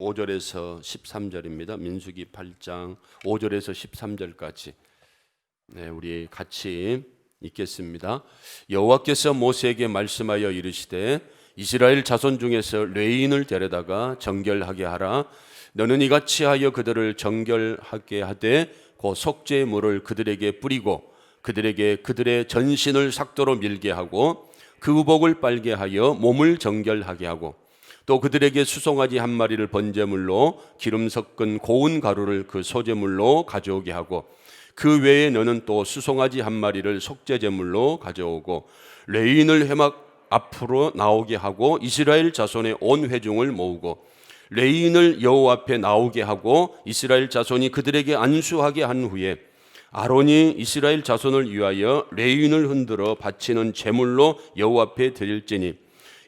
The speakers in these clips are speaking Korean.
5절에서 13절입니다. 민수기 8장 5절에서 13절까지 우리 같이 읽겠습니다. 여호와께서 모세에게 말씀하여 이르시되 이스라엘 자손 중에서 레위인을 데려다가 정결하게 하라. 너는 이같이 하여 그들을 정결하게 하되 그 속죄의 물을 그들에게 뿌리고 그들에게 그들의 전신을 삭도로 밀게 하고 그 의복을 빨게 하여 몸을 정결하게 하고 또 그들에게 수송아지 한 마리를 번제물로 기름 섞은 고운 가루를 그 소제물로 가져오게 하고 그 외에 너는 또 수송아지 한 마리를 속죄제물로 가져오고 레위인을 회막 앞으로 나오게 하고 이스라엘 자손의 온 회중을 모으고 레위인을 여호와 앞에 나오게 하고 이스라엘 자손이 그들에게 안수하게 한 후에 아론이 이스라엘 자손을 위하여 레위인을 흔들어 바치는 제물로 여호와 앞에 드릴지니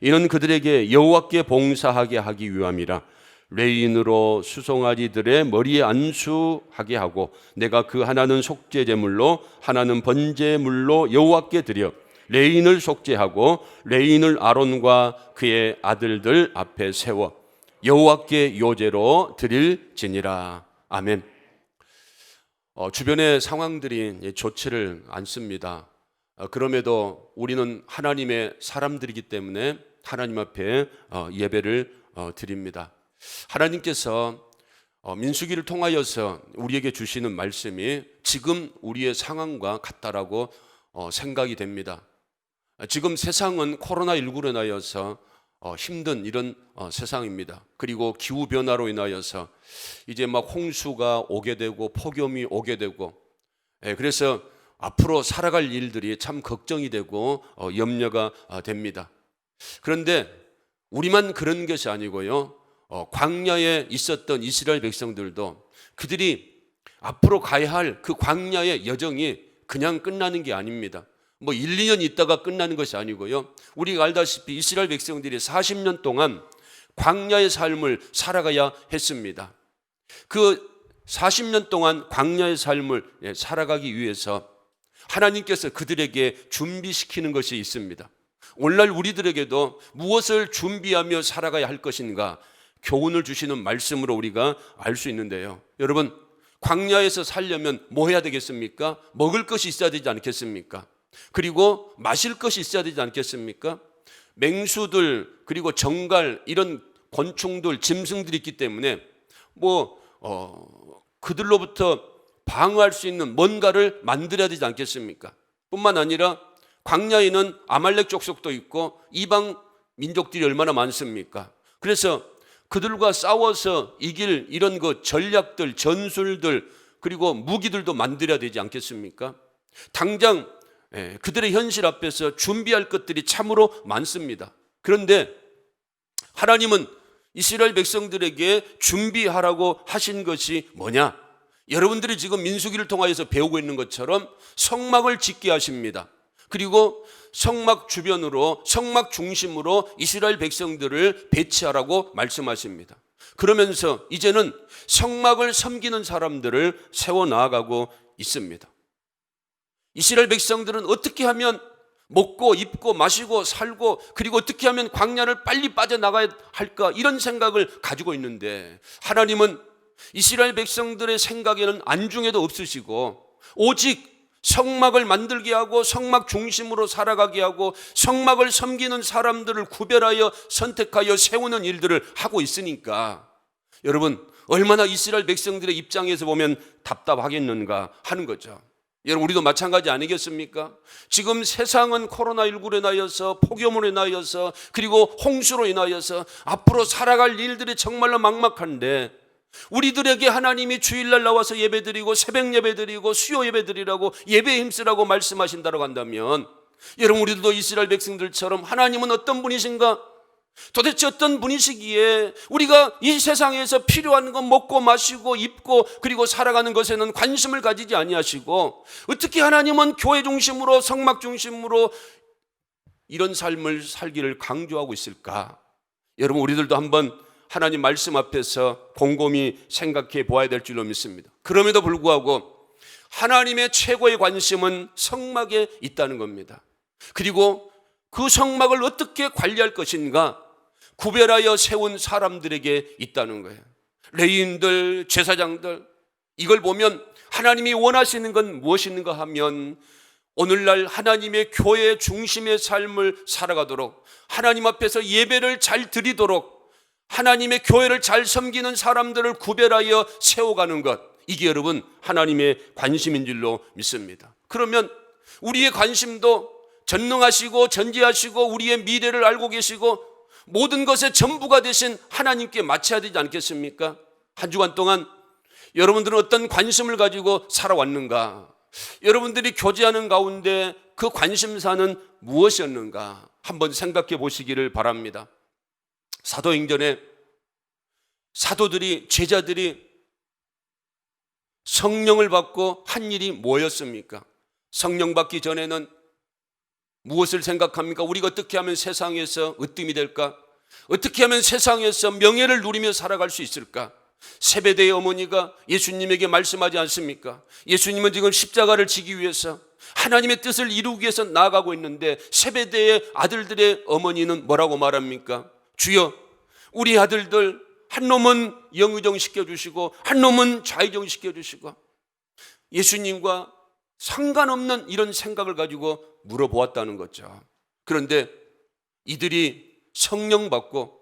이는 그들에게 여호와께 봉사하게 하기 위함이라. 레위인으로 수송아지들의 머리에 안수하게 하고 내가 그 하나는 속죄제물로 하나는 번제물로 여호와께 드려 레위인을 속죄하고 레위인을 아론과 그의 아들들 앞에 세워 여호와께 요제로 드릴지니라. 아멘. 주변의 상황들이 좋지를 않습니다. 그럼에도 우리는 하나님의 사람들이기 때문에 하나님 앞에 예배를 드립니다. 하나님께서 민수기를 통하여서 우리에게 주시는 말씀이 지금 우리의 상황과 같다라고 생각이 됩니다. 지금 세상은 코로나19로 인하여서 힘든 이런 세상입니다. 그리고 기후변화로 인하여서 이제 막 홍수가 오게 되고 폭염이 오게 되고 그래서 앞으로 살아갈 일들이 참 걱정이 되고 염려가 됩니다. 그런데 우리만 그런 것이 아니고요. 광야에 있었던 이스라엘 백성들도 그들이 앞으로 가야 할 그 광야의 여정이 그냥 끝나는 게 아닙니다. 1, 2년 있다가 끝나는 것이 아니고요. 우리가 알다시피 이스라엘 백성들이 40년 동안 광야의 삶을 살아가야 했습니다. 그 40년 동안 광야의 삶을 살아가기 위해서 하나님께서 그들에게 준비시키는 것이 있습니다. 오늘날 우리들에게도 무엇을 준비하며 살아가야 할 것인가 교훈을 주시는 말씀으로 우리가 알 수 있는데요. 여러분, 광야에서 살려면 뭐 해야 되겠습니까? 먹을 것이 있어야 되지 않겠습니까? 그리고 마실 것이 있어야 되지 않겠습니까? 맹수들 그리고 정갈 이런 곤충들 짐승들이 있기 때문에 그들로부터 방어할 수 있는 뭔가를 만들어야 되지 않겠습니까? 뿐만 아니라 광야에는 아말렉 족속도 있고 이방 민족들이 얼마나 많습니까? 그래서 그들과 싸워서 이길 이런 전략들, 전술들 그리고 무기들도 만들어야 되지 않겠습니까? 당장 그들의 현실 앞에서 준비할 것들이 참으로 많습니다. 그런데 하나님은 이스라엘 백성들에게 준비하라고 하신 것이 뭐냐? 여러분들이 지금 민수기를 통하여서 배우고 있는 것처럼 성막을 짓게 하십니다. 그리고 성막 주변으로 성막 중심으로 이스라엘 백성들을 배치하라고 말씀하십니다. 그러면서 이제는 성막을 섬기는 사람들을 세워나가고 있습니다. 이스라엘 백성들은 어떻게 하면 먹고 입고 마시고 살고 그리고 어떻게 하면 광야를 빨리 빠져나가야 할까 이런 생각을 가지고 있는데 하나님은 이스라엘 백성들의 생각에는 안중에도 없으시고 오직 성막을 만들게 하고 성막 중심으로 살아가게 하고 성막을 섬기는 사람들을 구별하여 선택하여 세우는 일들을 하고 있으니까 여러분 얼마나 이스라엘 백성들의 입장에서 보면 답답하겠는가 하는 거죠. 여러분 우리도 마찬가지 아니겠습니까? 지금 세상은 코로나19로 인하여서 폭염으로 인하여서 그리고 홍수로 인하여서 앞으로 살아갈 일들이 정말로 막막한데 우리들에게 하나님이 주일날 나와서 예배드리고 새벽 예배드리고 수요 예배드리라고 예배에 힘쓰라고 말씀하신다고 한다면 여러분 우리들도 이스라엘 백성들처럼 하나님은 어떤 분이신가? 도대체 어떤 분이시기에 우리가 이 세상에서 필요한 것 먹고 마시고 입고 그리고 살아가는 것에는 관심을 가지지 아니하시고 어떻게 하나님은 교회 중심으로 성막 중심으로 이런 삶을 살기를 강조하고 있을까? 여러분 우리들도 한번 하나님 말씀 앞에서 곰곰이 생각해 보아야 될 줄로 믿습니다. 그럼에도 불구하고 하나님의 최고의 관심은 성막에 있다는 겁니다. 그리고 그 성막을 어떻게 관리할 것인가? 구별하여 세운 사람들에게 있다는 거예요. 레위인들, 제사장들, 이걸 보면 하나님이 원하시는 건 무엇인가 하면 오늘날 하나님의 교회 중심의 삶을 살아가도록, 하나님 앞에서 예배를 잘 드리도록, 하나님의 교회를 잘 섬기는 사람들을 구별하여 세워가는 것, 이게 여러분 하나님의 관심인 줄로 믿습니다. 그러면 우리의 관심도 전능하시고 전지하시고 우리의 미래를 알고 계시고 모든 것의 전부가 되신 하나님께 맞춰야 되지 않겠습니까? 한 주간 동안 여러분들은 어떤 관심을 가지고 살아왔는가? 여러분들이 교제하는 가운데 그 관심사는 무엇이었는가? 한번 생각해 보시기를 바랍니다. 사도행전에 사도들이, 제자들이 성령을 받고 한 일이 뭐였습니까? 성령 받기 전에는 무엇을 생각합니까? 우리가 어떻게 하면 세상에서 으뜸이 될까? 어떻게 하면 세상에서 명예를 누리며 살아갈 수 있을까? 세베대의 어머니가 예수님에게 말씀하지 않습니까? 예수님은 지금 십자가를 지기 위해서 하나님의 뜻을 이루기 위해서 나아가고 있는데 세베대의 아들들의 어머니는 뭐라고 말합니까? 주여, 우리 아들들 한 놈은 영의정 시켜주시고 한 놈은 좌의정 시켜주시고, 예수님과 상관없는 이런 생각을 가지고 물어보았다는 거죠. 그런데 이들이 성령 받고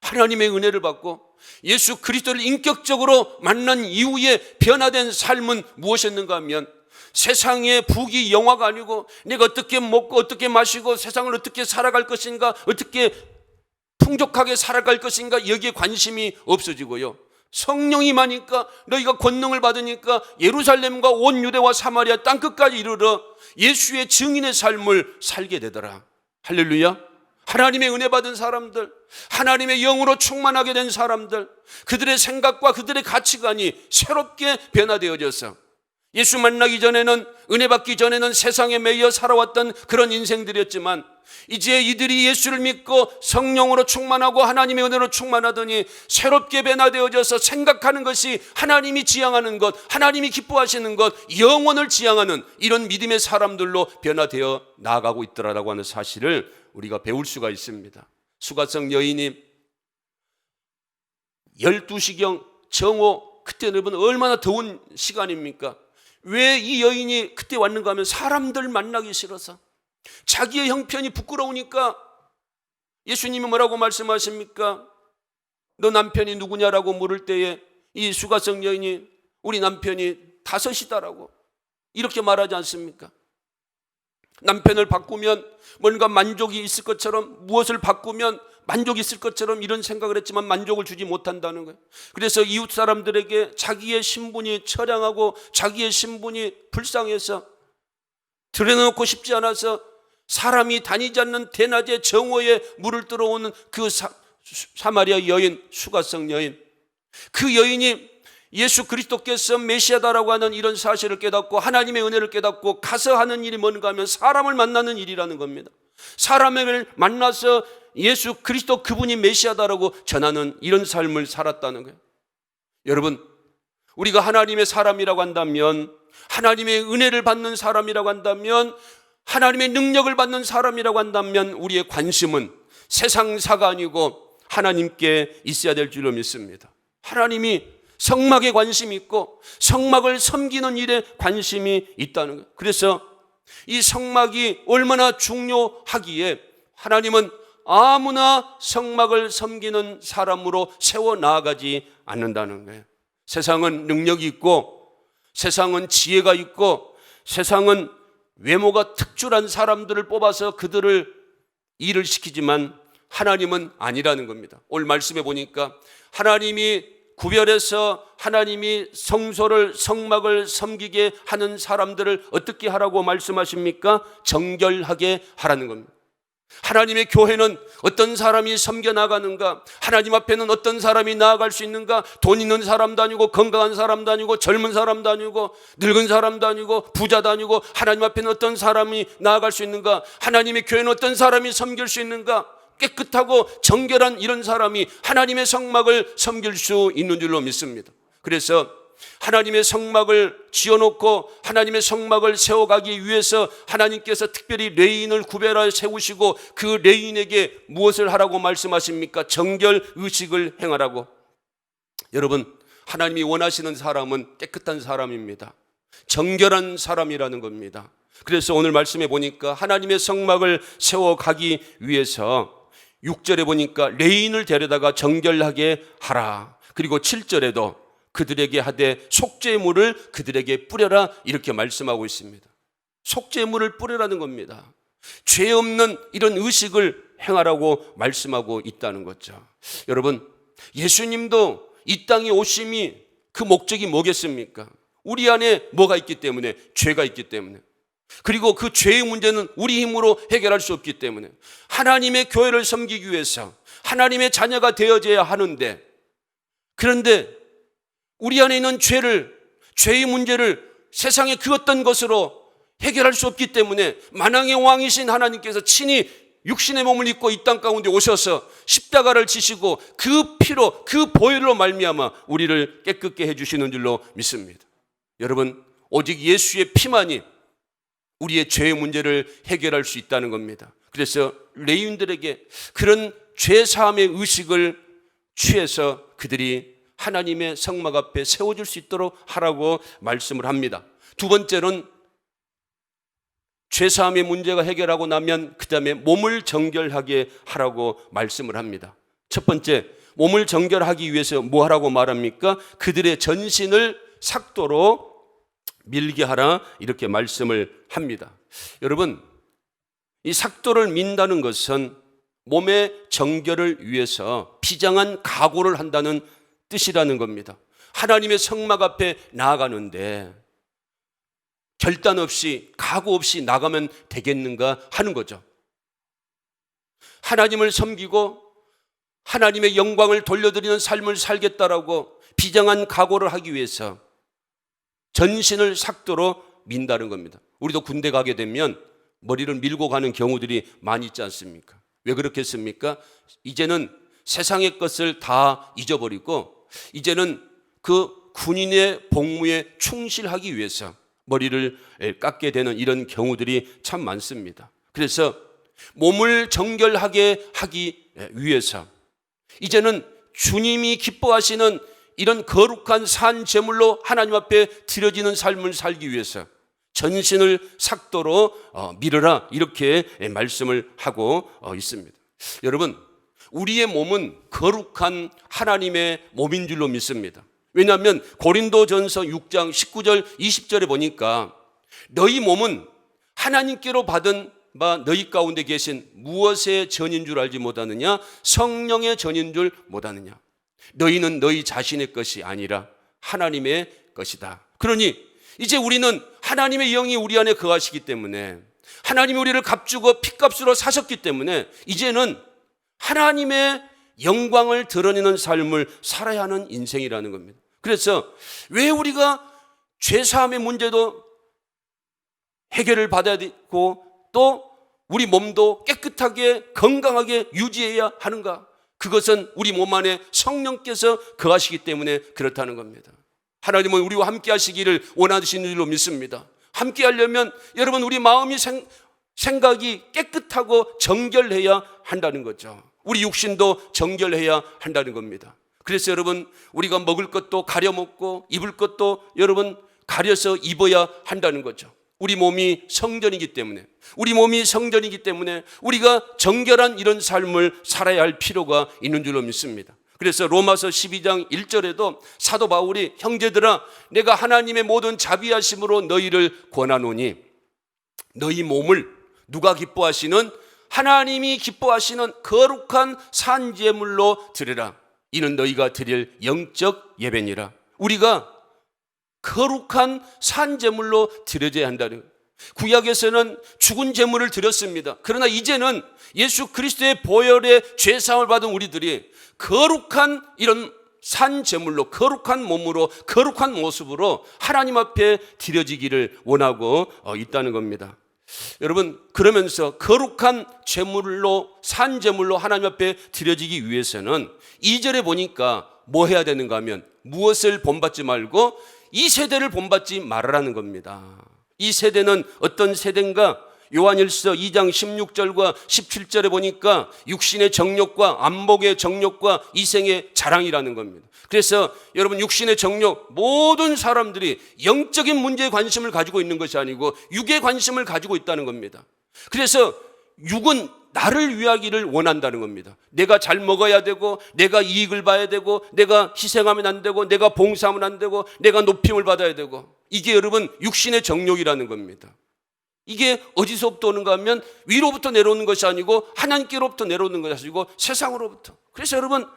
하나님의 은혜를 받고 예수 그리스도를 인격적으로 만난 이후에 변화된 삶은 무엇이었는가 하면 세상의 부귀 영화가 아니고 내가 어떻게 먹고 어떻게 마시고 세상을 어떻게 살아갈 것인가, 어떻게 풍족하게 살아갈 것인가, 여기에 관심이 없어지고요. 성령이 임하니까, 너희가 권능을 받으니까 예루살렘과 온 유대와 사마리아 땅끝까지 이르러 예수의 증인의 삶을 살게 되더라. 할렐루야. 하나님의 은혜 받은 사람들, 하나님의 영으로 충만하게 된 사람들, 그들의 생각과 그들의 가치관이 새롭게 변화되어져서 예수 만나기 전에는, 은혜 받기 전에는 세상에 매여 살아왔던 그런 인생들이었지만 이제 이들이 예수를 믿고 성령으로 충만하고 하나님의 은혜로 충만하더니 새롭게 변화되어져서 생각하는 것이 하나님이 지향하는 것, 하나님이 기뻐하시는 것, 영원을 지향하는 이런 믿음의 사람들로 변화되어 나아가고 있더라라고 하는 사실을 우리가 배울 수가 있습니다. 수가성 여인이 12시경 정오, 그때 여러분 얼마나 더운 시간입니까? 왜 이 여인이 그때 왔는가 하면 사람들 만나기 싫어서, 자기의 형편이 부끄러우니까. 예수님이 뭐라고 말씀하십니까? 너 남편이 누구냐라고 물을 때에 이 수가성 여인이 우리 남편이 5이다라고 이렇게 말하지 않습니까? 남편을 바꾸면 뭔가 만족이 있을 것처럼, 무엇을 바꾸면 만족이 있을 것처럼 이런 생각을 했지만 만족을 주지 못한다는 거예요. 그래서 이웃 사람들에게 자기의 신분이 처량하고 자기의 신분이 불쌍해서 드러내놓고 싶지 않아서 사람이 다니지 않는 대낮에 정오에 물을 들어오는 그 사마리아 여인, 수가성 여인, 그 여인이 예수 그리스도께서 메시아다라고 하는 이런 사실을 깨닫고 하나님의 은혜를 깨닫고 가서 하는 일이 뭔가 하면 사람을 만나는 일이라는 겁니다. 사람을 만나서 예수 그리스도 그분이 메시아다라고 전하는 이런 삶을 살았다는 거예요. 여러분, 우리가 하나님의 사람이라고 한다면, 하나님의 은혜를 받는 사람이라고 한다면, 하나님의 능력을 받는 사람이라고 한다면 우리의 관심은 세상사가 아니고 하나님께 있어야 될 줄로 믿습니다. 하나님이 성막에 관심이 있고 성막을 섬기는 일에 관심이 있다는 거예요. 그래서 이 성막이 얼마나 중요하기에 하나님은 아무나 성막을 섬기는 사람으로 세워 나아가지 않는다는 거예요. 세상은 능력이 있고 세상은 지혜가 있고 세상은 외모가 특출한 사람들을 뽑아서 그들을 일을 시키지만 하나님은 아니라는 겁니다. 오늘 말씀해 보니까 하나님이 구별해서 하나님이 성소를, 성막을 섬기게 하는 사람들을 어떻게 하라고 말씀하십니까? 정결하게 하라는 겁니다. 하나님의 교회는 어떤 사람이 섬겨나가는가? 하나님 앞에는 어떤 사람이 나아갈 수 있는가? 돈 있는 사람도 아니고 건강한 사람도 아니고 젊은 사람도 아니고 늙은 사람도 아니고 부자도 아니고 하나님 앞에는 어떤 사람이 나아갈 수 있는가? 하나님의 교회는 어떤 사람이 섬길 수 있는가? 깨끗하고 정결한 이런 사람이 하나님의 성막을 섬길 수 있는 줄로 믿습니다. 그래서 하나님의 성막을 지어놓고 하나님의 성막을 세워가기 위해서 하나님께서 특별히 레위인을 구별하여 세우시고 그 레위인에게 무엇을 하라고 말씀하십니까? 정결 의식을 행하라고. 여러분, 하나님이 원하시는 사람은 깨끗한 사람입니다. 정결한 사람이라는 겁니다. 그래서 오늘 말씀해 보니까 하나님의 성막을 세워가기 위해서 6절에 보니까 레위인을 데려다가 정결하게 하라. 그리고 7절에도 그들에게 하되 속죄물을 그들에게 뿌려라, 이렇게 말씀하고 있습니다. 속죄물을 뿌려라는 겁니다. 죄 없는 이런 의식을 행하라고 말씀하고 있다는 거죠. 여러분, 예수님도 이 땅에 오심이 그 목적이 뭐겠습니까? 우리 안에 뭐가 있기 때문에? 죄가 있기 때문에. 그리고 그 죄의 문제는 우리 힘으로 해결할 수 없기 때문에 하나님의 교회를 섬기기 위해서 하나님의 자녀가 되어져야 하는데, 그런데 우리 안에 있는 죄의 문제를 세상의 그 어떤 것으로 해결할 수 없기 때문에 만왕의 왕이신 하나님께서 친히 육신의 몸을 입고 이 땅 가운데 오셔서 십자가를 지시고 그 피로, 그 보혈로 말미암아 우리를 깨끗게 해주시는 줄로 믿습니다. 여러분, 오직 예수의 피만이 우리의 죄의 문제를 해결할 수 있다는 겁니다. 그래서 레위인들에게 그런 죄 사함의 의식을 취해서 그들이 하나님의 성막 앞에 세워줄 수 있도록 하라고 말씀을 합니다. 두 번째는 죄 사함의 문제가 해결하고 나면 그 다음에 몸을 정결하게 하라고 말씀을 합니다. 첫 번째, 몸을 정결하기 위해서 뭐 하라고 말합니까? 그들의 전신을 삭도로 밀게 하라, 이렇게 말씀을 합니다. 여러분, 이 삭도를 민다는 것은 몸의 정결을 위해서 비장한 각오를 한다는 뜻이라는 겁니다. 하나님의 성막 앞에 나아가는데 결단 없이, 각오 없이 나가면 되겠는가 하는 거죠. 하나님을 섬기고 하나님의 영광을 돌려드리는 삶을 살겠다라고 비장한 각오를 하기 위해서 전신을 삭도로 민다는 겁니다. 우리도 군대 가게 되면 머리를 밀고 가는 경우들이 많이 있지 않습니까? 왜 그렇겠습니까? 이제는 세상의 것을 다 잊어버리고 이제는 그 군인의 복무에 충실하기 위해서 머리를 깎게 되는 이런 경우들이 참 많습니다. 그래서 몸을 정결하게 하기 위해서 이제는 주님이 기뻐하시는 이런 거룩한 산 제물로 하나님 앞에 드려지는 삶을 살기 위해서 전신을 삭도로 밀어라, 이렇게 말씀을 하고 있습니다. 여러분, 우리의 몸은 거룩한 하나님의 몸인 줄로 믿습니다. 왜냐하면 고린도전서 6장 19절 20절에 보니까 너희 몸은 하나님께로 받은 바 너희 가운데 계신 무엇의 전인 줄 알지 못하느냐? 성령의 전인 줄 못하느냐? 너희는 너희 자신의 것이 아니라 하나님의 것이다. 그러니 이제 우리는 하나님의 영이 우리 안에 거하시기 때문에, 하나님이 우리를 값주고 핏값으로 사셨기 때문에 이제는 하나님의 영광을 드러내는 삶을 살아야 하는 인생이라는 겁니다. 그래서 왜 우리가 죄사함의 문제도 해결을 받아야 되고 또 우리 몸도 깨끗하게 건강하게 유지해야 하는가? 그것은 우리 몸 안에 성령께서 거하시기 때문에 그렇다는 겁니다. 하나님은 우리와 함께 하시기를 원하시는 줄로 믿습니다. 함께 하려면 여러분, 우리 마음이 생각이 깨끗하고 정결해야 한다는 거죠. 우리 육신도 정결해야 한다는 겁니다. 그래서 여러분, 우리가 먹을 것도 가려 먹고 입을 것도 여러분 가려서 입어야 한다는 거죠. 우리 몸이 성전이기 때문에, 우리가 정결한 이런 삶을 살아야 할 필요가 있는 줄로 믿습니다. 그래서 로마서 12장 1절에도 사도 바울이 형제들아, 내가 하나님의 모든 자비하심으로 너희를 권하노니 너희 몸을 누가 기뻐하시는, 하나님이 기뻐하시는 거룩한 산제물로 드리라. 이는 너희가 드릴 영적 예배니라. 우리가 거룩한 산제물로 드려져야 한다는 거예요. 구약에서는 죽은 제물을 드렸습니다. 그러나 이제는 예수 그리스도의 보혈의 죄사함을 받은 우리들이 거룩한 이런 산제물로, 거룩한 몸으로, 거룩한 모습으로 하나님 앞에 드려지기를 원하고 있다는 겁니다. 여러분, 그러면서 거룩한 제물로, 산제물로 하나님 앞에 드려지기 위해서는 2절에 보니까 뭐 해야 되는가 하면 무엇을 본받지 말고 이 세대를 본받지 말으라는 겁니다. 이 세대는 어떤 세대인가? 요한일서 2장 16절과 17절에 보니까 육신의 정욕과 안목의 정욕과 이생의 자랑이라는 겁니다. 그래서 여러분, 육신의 정욕, 모든 사람들이 영적인 문제에 관심을 가지고 있는 것이 아니고 육에 관심을 가지고 있다는 겁니다. 그래서 육은 나를 위하기를 원한다는 겁니다. 내가 잘 먹어야 되고, 내가 이익을 봐야 되고, 내가 희생하면 안 되고, 내가 봉사하면 안 되고, 내가 높임을 받아야 되고, 이게 여러분 육신의 정욕이라는 겁니다. 이게 어디서부터 오는가 하면 위로부터 내려오는 것이 아니고 하나님께로부터 내려오는 것이 아니고 세상으로부터. 그래서 여러분,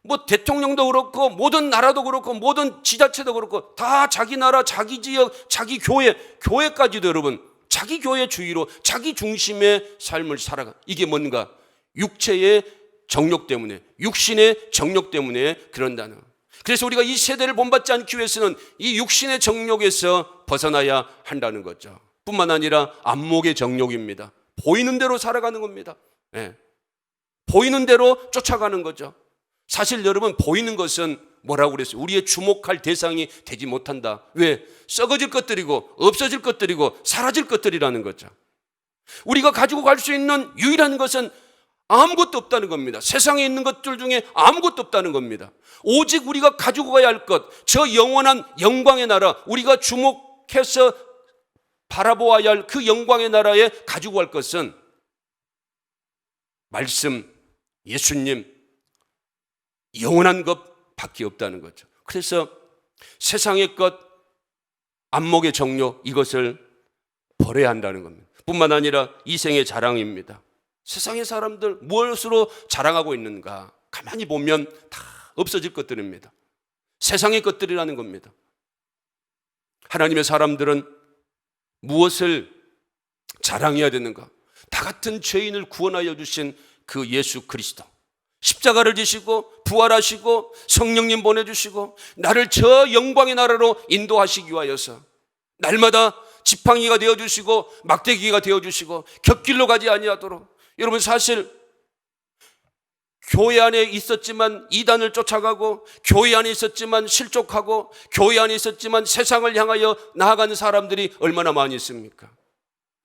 뭐 대통령도 그렇고 모든 나라도 그렇고 모든 지자체도 그렇고 다 자기 나라, 자기 지역, 자기 교회까지도 여러분 자기 교회 주의로 자기 중심의 삶을 살아가. 이게 뭔가? 육체의 정욕 때문에, 육신의 정욕 때문에 그런다는. 그래서 우리가 이 세대를 본받지 않기 위해서는 이 육신의 정욕에서 벗어나야 한다는 거죠. 뿐만 아니라 안목의 정욕입니다. 보이는 대로 살아가는 겁니다. 네. 보이는 대로 쫓아가는 거죠. 사실 여러분, 보이는 것은 뭐라고 그랬어요? 우리의 주목할 대상이 되지 못한다. 왜? 썩어질 것들이고 없어질 것들이고 사라질 것들이라는 거죠. 우리가 가지고 갈 수 있는 유일한 것은 아무것도 없다는 겁니다. 세상에 있는 것들 중에 아무것도 없다는 겁니다. 오직 우리가 가지고 가야 할 것, 저 영원한 영광의 나라, 우리가 주목해서 바라보아야 할 그 영광의 나라에 가지고 갈 것은 말씀, 예수님, 영원한 것밖에 없다는 거죠. 그래서 세상의 것, 안목의 정욕, 이것을 버려야 한다는 겁니다. 뿐만 아니라 이생의 자랑입니다. 세상의 사람들 무엇으로 자랑하고 있는가? 가만히 보면 다 없어질 것들입니다. 세상의 것들이라는 겁니다. 하나님의 사람들은 무엇을 자랑해야 되는가? 다 같은 죄인을 구원하여 주신 그 예수 그리스도, 십자가를 지시고 부활하시고 성령님 보내주시고 나를 저 영광의 나라로 인도하시기 위하여서 날마다 지팡이가 되어주시고 막대기가 되어주시고 곁길로 가지 아니하도록. 여러분, 사실 교회 안에 있었지만 이단을 쫓아가고, 교회 안에 있었지만 실족하고, 교회 안에 있었지만 세상을 향하여 나아가는 사람들이 얼마나 많이 있습니까?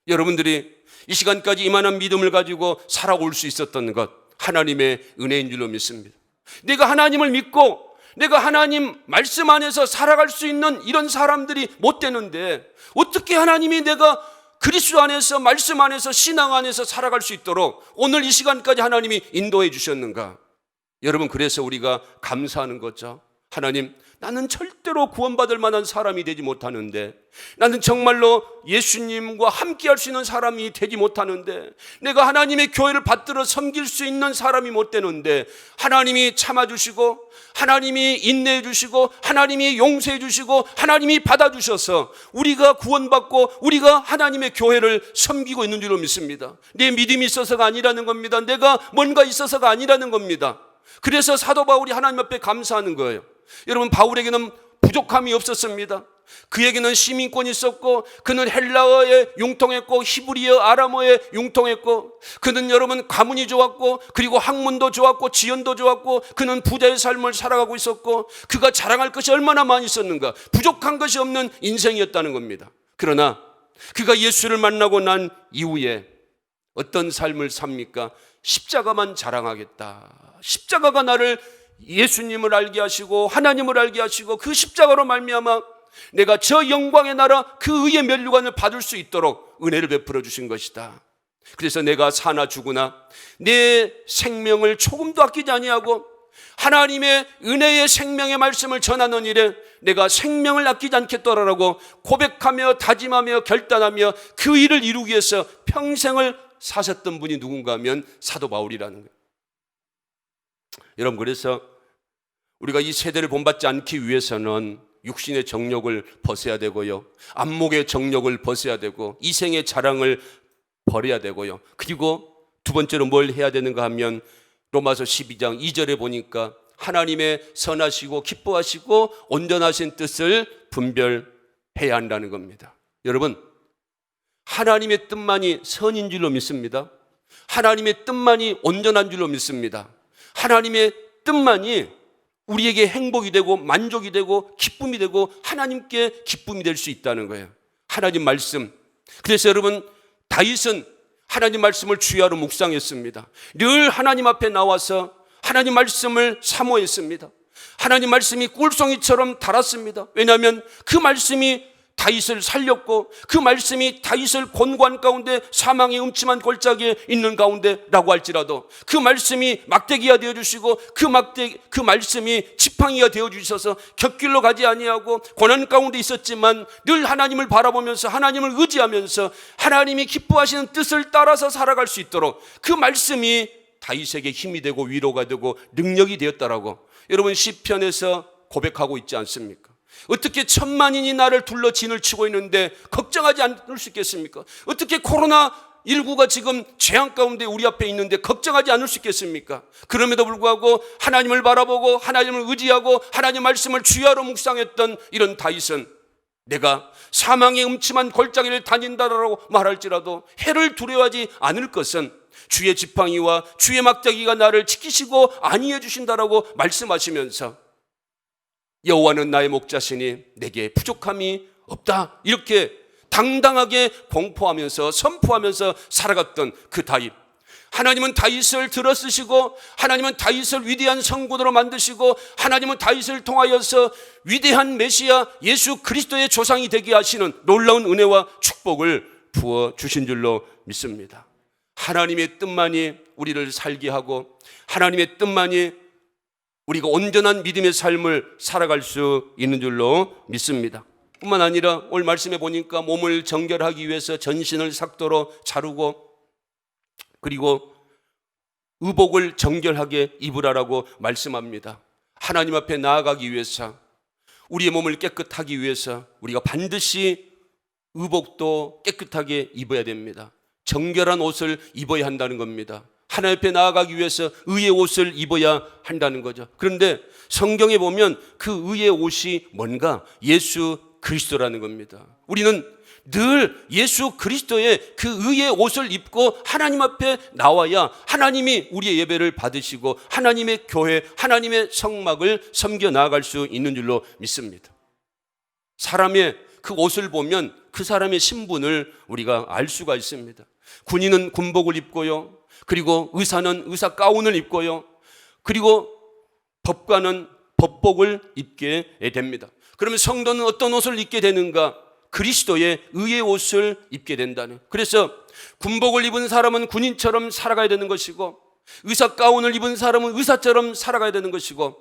여러분들이 이 시간까지 이만한 믿음을 가지고 살아올 수 있었던 것, 하나님의 은혜인 줄로 믿습니다. 내가 하나님을 믿고 내가 하나님 말씀 안에서 살아갈 수 있는 이런 사람들이 못 되는데, 어떻게 하나님이 내가 그리스도 안에서, 말씀 안에서, 신앙 안에서 살아갈 수 있도록 오늘 이 시간까지 하나님이 인도해 주셨는가? 여러분, 그래서 우리가 감사하는 거죠. 하나님, 나는 절대로 구원받을 만한 사람이 되지 못하는데, 나는 정말로 예수님과 함께 할 수 있는 사람이 되지 못하는데, 내가 하나님의 교회를 받들어 섬길 수 있는 사람이 못 되는데, 하나님이 참아주시고, 하나님이 인내해 주시고, 하나님이 용서해 주시고, 하나님이 받아주셔서 우리가 구원받고 우리가 하나님의 교회를 섬기고 있는 줄로 믿습니다. 내 믿음이 있어서가 아니라는 겁니다. 내가 뭔가 있어서가 아니라는 겁니다. 그래서 사도 바울이 하나님 앞에 감사하는 거예요. 여러분, 바울에게는 부족함이 없었습니다. 그에게는 시민권이 있었고, 그는 헬라어에 융통했고, 히브리어, 아람어에 융통했고, 그는 여러분 가문이 좋았고, 그리고 학문도 좋았고, 지연도 좋았고, 그는 부자의 삶을 살아가고 있었고, 그가 자랑할 것이 얼마나 많이 있었는가. 부족한 것이 없는 인생이었다는 겁니다. 그러나 그가 예수를 만나고 난 이후에 어떤 삶을 삽니까? 십자가만 자랑하겠다. 십자가가 나를, 예수님을 알게 하시고 하나님을 알게 하시고 그 십자가로 말미암아 내가 저 영광의 나라, 그 의의 면류관을 받을 수 있도록 은혜를 베풀어 주신 것이다. 그래서 내가 사나 죽으나 내 생명을 조금도 아끼지 아니하고 하나님의 은혜의 생명의 말씀을 전하는 일에 내가 생명을 아끼지 않겠더라라고 고백하며 다짐하며 결단하며 그 일을 이루기 위해서 평생을 사셨던 분이 누군가 하면 사도 바울이라는 거예요. 여러분, 그래서 우리가 이 세대를 본받지 않기 위해서는 육신의 정욕을 벗어야 되고요, 안목의 정욕을 벗어야 되고, 이생의 자랑을 버려야 되고요, 그리고 두 번째로 뭘 해야 되는가 하면 로마서 12장 2절에 보니까 하나님의 선하시고 기뻐하시고 온전하신 뜻을 분별해야 한다는 겁니다. 여러분, 하나님의 뜻만이 선인 줄로 믿습니다. 하나님의 뜻만이 온전한 줄로 믿습니다. 하나님의 뜻만이 우리에게 행복이 되고 만족이 되고 기쁨이 되고 하나님께 기쁨이 될 수 있다는 거예요. 하나님 말씀. 그래서 여러분, 다윗은 하나님 말씀을 주야로 묵상했습니다. 늘 하나님 앞에 나와서 하나님 말씀을 사모했습니다. 하나님 말씀이 꿀송이처럼 달았습니다. 왜냐하면 그 말씀이 다윗을 살렸고 그 말씀이 다윗을 곤고한 가운데 사망의 음침한 골짜기에 있는 가운데라고 할지라도 그 말씀이 막대기가 되어주시고 그 말씀이 지팡이가 되어주셔서 곁길로 가지 아니하고 고난 가운데 있었지만 늘 하나님을 바라보면서 하나님을 의지하면서 하나님이 기뻐하시는 뜻을 따라서 살아갈 수 있도록 그 말씀이 다윗에게 힘이 되고 위로가 되고 능력이 되었다라고 여러분 시편에서 고백하고 있지 않습니까? 어떻게 천만인이 나를 둘러 진을 치고 있는데 걱정하지 않을 수 있겠습니까? 어떻게 코로나19가 지금 재앙 가운데 우리 앞에 있는데 걱정하지 않을 수 있겠습니까? 그럼에도 불구하고 하나님을 바라보고 하나님을 의지하고 하나님 말씀을 주야로 묵상했던 이런 다윗은 내가 사망의 음침한 골짜기를 다닌다라고 말할지라도 해를 두려워하지 않을 것은 주의 지팡이와 주의 막대기가 나를 지키시고 안위해 주신다라고 말씀하시면서 여호와는 나의 목자시니 내게 부족함이 없다, 이렇게 당당하게 공포하면서 선포하면서 살아갔던 그 다윗. 하나님은 다윗을 들어쓰시고 하나님은 다윗을 위대한 성군으로 만드시고 하나님은 다윗을 통하여서 위대한 메시아 예수 그리스도의 조상이 되게 하시는 놀라운 은혜와 축복을 부어주신 줄로 믿습니다. 하나님의 뜻만이 우리를 살게 하고 하나님의 뜻만이 우리가 온전한 믿음의 삶을 살아갈 수 있는 줄로 믿습니다. 뿐만 아니라 오늘 말씀해 보니까 몸을 정결하기 위해서 전신을 삭도로 자르고 그리고 의복을 정결하게 입으라라고 말씀합니다. 하나님 앞에 나아가기 위해서 우리의 몸을 깨끗하기 위해서 우리가 반드시 의복도 깨끗하게 입어야 됩니다. 정결한 옷을 입어야 한다는 겁니다. 하나님 앞에 나아가기 위해서 의의 옷을 입어야 한다는 거죠. 그런데 성경에 보면 그 의의 옷이 뭔가? 예수 그리스도라는 겁니다. 우리는 늘 예수 그리스도의 그 의의 옷을 입고 하나님 앞에 나와야 하나님이 우리의 예배를 받으시고 하나님의 교회, 하나님의 성막을 섬겨 나아갈 수 있는 줄로 믿습니다. 사람의 그 옷을 보면 그 사람의 신분을 우리가 알 수가 있습니다. 군인은 군복을 입고요, 그리고 의사는 의사 가운을 입고요, 그리고 법관은 법복을 입게 됩니다. 그러면 성도는 어떤 옷을 입게 되는가? 그리스도의 의의 옷을 입게 된다는. 그래서 군복을 입은 사람은 군인처럼 살아가야 되는 것이고 의사 가운을 입은 사람은 의사처럼 살아가야 되는 것이고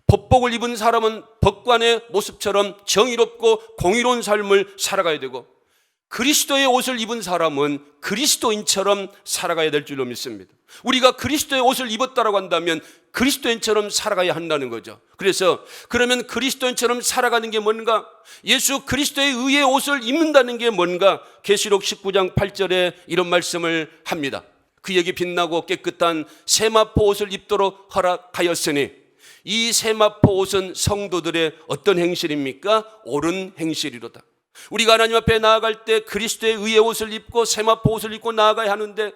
법복을 입은 사람은 법관의 모습처럼 정의롭고 공의로운 삶을 살아가야 되고 그리스도의 옷을 입은 사람은 그리스도인처럼 살아가야 될 줄로 믿습니다. 우리가 그리스도의 옷을 입었다고 한다면 그리스도인처럼 살아가야 한다는 거죠. 그래서 그러면 그리스도인처럼 살아가는 게 뭔가? 예수 그리스도의 의의 옷을 입는다는 게 뭔가? 계시록 19장 8절에 이런 말씀을 합니다. 그에게 빛나고 깨끗한 세마포 옷을 입도록 허락하였으니 이 세마포 옷은 성도들의 어떤 행실입니까? 옳은 행실이로다. 우리가 하나님 앞에 나아갈 때 그리스도의 의의 옷을 입고 세마포 옷을 입고 나아가야 하는데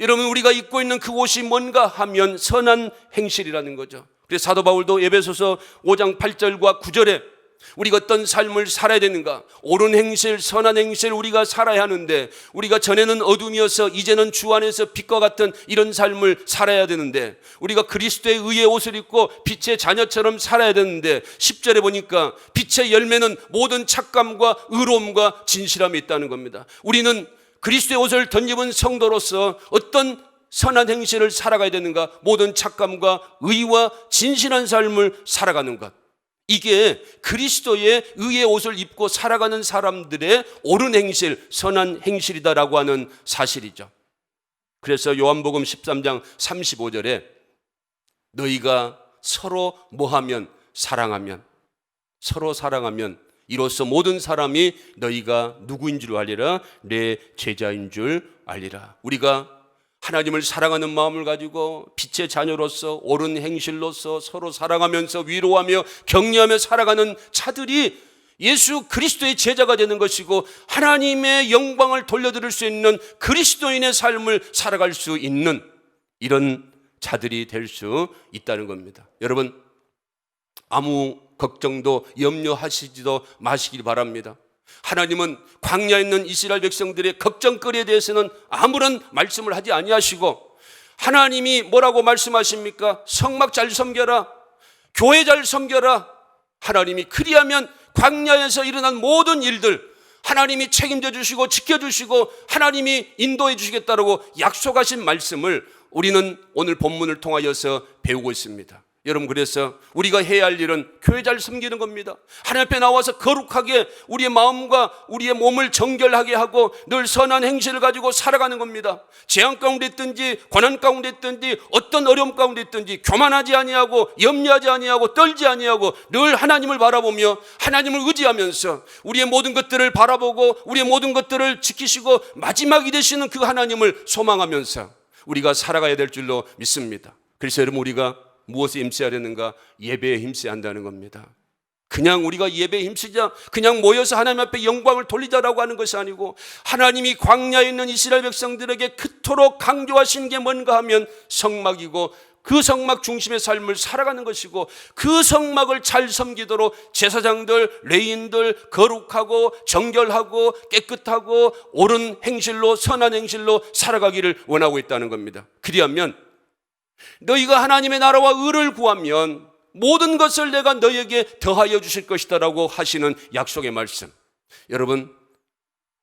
여러분 우리가 입고 있는 그 옷이 뭔가 하면 선한 행실이라는 거죠. 그래서 사도 바울도 에베소서 5장 8절과 9절에 우리가 어떤 삶을 살아야 되는가? 옳은 행실, 선한 행실 우리가 살아야 하는데 우리가 전에는 어둠이어서 이제는 주 안에서 빛과 같은 이런 삶을 살아야 되는데 우리가 그리스도의 의의 옷을 입고 빛의 자녀처럼 살아야 되는데 10절에 보니까 빛의 열매는 모든 착감과 의로움과 진실함이 있다는 겁니다. 우리는 그리스도의 옷을 덧입은 성도로서 어떤 선한 행실을 살아가야 되는가? 모든 착감과 의와 진실한 삶을 살아가는 것. 이게 그리스도의 의의 옷을 입고 살아가는 사람들의 옳은 행실, 선한 행실이다라고 하는 사실이죠. 그래서 요한복음 13장 35절에 너희가 서로 뭐하면? 사랑하면, 서로 사랑하면 이로써 모든 사람이 너희가 누구인 줄 알리라, 내 제자인 줄 알리라. 우리가 하나님을 사랑하는 마음을 가지고 빛의 자녀로서 옳은 행실로서 서로 사랑하면서 위로하며 격려하며 살아가는 자들이 예수 그리스도의 제자가 되는 것이고 하나님의 영광을 돌려드릴 수 있는 그리스도인의 삶을 살아갈 수 있는 이런 자들이 될 수 있다는 겁니다. 여러분, 아무 걱정도 염려하시지도 마시길 바랍니다. 하나님은 광야에 있는 이스라엘 백성들의 걱정거리에 대해서는 아무런 말씀을 하지 아니하시고, 하나님이 뭐라고 말씀하십니까? 성막 잘 섬겨라, 교회 잘 섬겨라. 하나님이 그리하면 광야에서 일어난 모든 일들 하나님이 책임져 주시고 지켜주시고 하나님이 인도해 주시겠다라고 약속하신 말씀을 우리는 오늘 본문을 통하여서 배우고 있습니다. 여러분, 그래서 우리가 해야 할 일은 교회 잘 섬기는 겁니다. 하나님 앞에 나와서 거룩하게 우리의 마음과 우리의 몸을 정결하게 하고 늘 선한 행실을 가지고 살아가는 겁니다. 재앙 가운데 있든지 고난 가운데 있든지 어떤 어려움 가운데 있든지 교만하지 아니하고 염려하지 아니하고 떨지 아니하고 늘 하나님을 바라보며 하나님을 의지하면서 우리의 모든 것들을 바라보고 우리의 모든 것들을 지키시고 마지막이 되시는 그 하나님을 소망하면서 우리가 살아가야 될 줄로 믿습니다. 그래서 여러분, 우리가 무엇에 힘써야 되는가? 예배에 힘써야 한다는 겁니다. 그냥 우리가 예배에 힘쓰자, 그냥 모여서 하나님 앞에 영광을 돌리자라고 하는 것이 아니고, 하나님이 광야에 있는 이스라엘 백성들에게 그토록 강조하신 게 뭔가 하면 성막이고, 그 성막 중심의 삶을 살아가는 것이고, 그 성막을 잘 섬기도록 제사장들, 레위인들 거룩하고 정결하고 깨끗하고 옳은 행실로, 선한 행실로 살아가기를 원하고 있다는 겁니다. 그리하면 너희가 하나님의 나라와 의를 구하면 모든 것을 내가 너희에게 더하여 주실 것이다 라고 하시는 약속의 말씀. 여러분,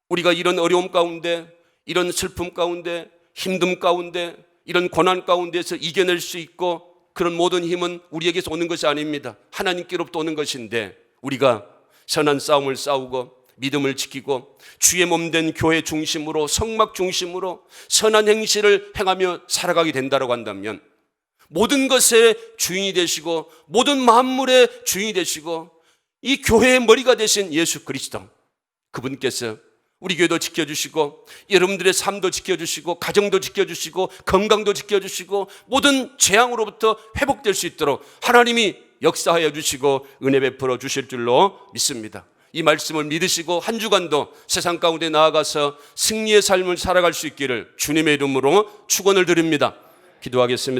우리가 이런 어려움 가운데, 이런 슬픔 가운데, 힘듦 가운데, 이런 고난 가운데서 이겨낼 수 있고, 그런 모든 힘은 우리에게서 오는 것이 아닙니다. 하나님께로부터 오는 것인데, 우리가 선한 싸움을 싸우고 믿음을 지키고 주의 몸된 교회 중심으로, 성막 중심으로 선한 행실을 행하며 살아가게 된다고 한다면, 모든 것의 주인이 되시고 모든 만물의 주인이 되시고 이 교회의 머리가 되신 예수 그리스도, 그분께서 우리 교회도 지켜주시고 여러분들의 삶도 지켜주시고 가정도 지켜주시고 건강도 지켜주시고 모든 재앙으로부터 회복될 수 있도록 하나님이 역사하여 주시고 은혜 베풀어 주실 줄로 믿습니다. 이 말씀을 믿으시고 한 주간도 세상 가운데 나아가서 승리의 삶을 살아갈 수 있기를 주님의 이름으로 축원을 드립니다. 기도하겠습니다.